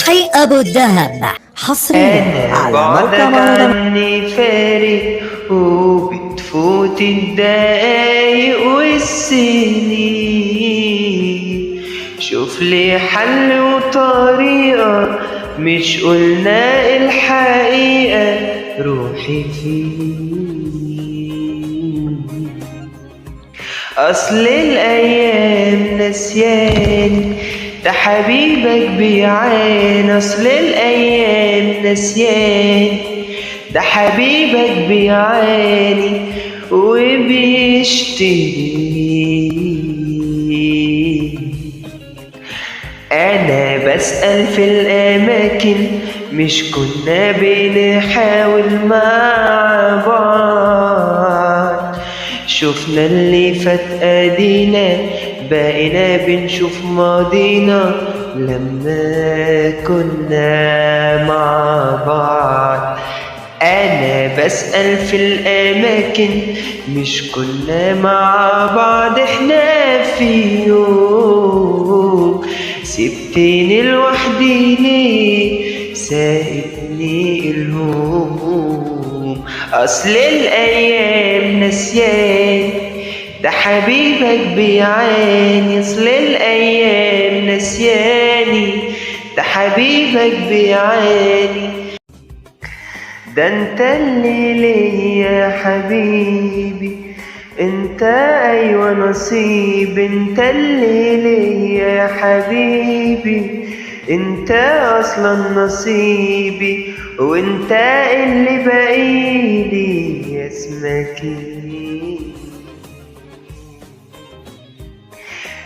فتحي أبو الدهب حصريا على موقع بعدك عني فارق وبتفوت الدقايق والسنين. شوف لي حل وطريقة، مش قلنا الحقيقة روحي فين. أصل الأيام نسيان ده حبيبك بيعاني. أصل الأيام نسيان ده حبيبك بيعاني وبيشتري. أنا بسأل في الأماكن مش كنا بنحاول مع بعض. شفنا اللي فات أدينا بقينا بنشوف ماضينا لما كنا مع بعض. أنا بسأل في الأماكن مش كنا مع بعض. إحنا في يوم سبتني لوحدي ليه سايبني الهموم. أصل الأيام نسيان ده حبيبك بيعاني. أصل الأيام نسياني ده حبيبك بيعاني. ده انت اللي ليا يا حبيبي، انت ايوه نصيب. انت اللي ليا يا حبيبي، انت اصلا نصيبي. وانت اللي باقيلي يا اسمك.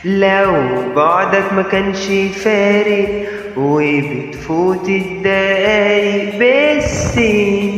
لو بعدك ما كانش فارق وبتفوت الدقايق بالسنين.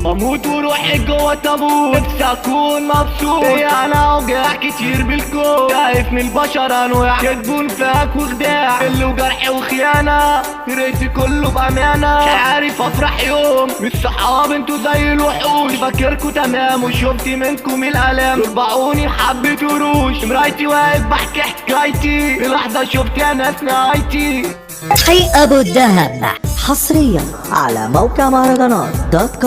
بموت وروحي جوه تابوت، نفسي اكون مبسوط. انا اوجاع كتير بالكون، خايف من البشر انواع، كدب ونفاق وخداع، اللي وجرح وخيانه. ريتي كله بامانه، مش عارف افرح يوم. مش صحاب انتوا زي الوحوش، فاكركوا تمام وشفت منكم الالام. ربعوني حبة قروش، مرايتي واقف بحكي حكايتي، في لحظه شفت يا ناس نهايتي. فتحي أبو الدهب حصريا على موقع مهرجانات.com.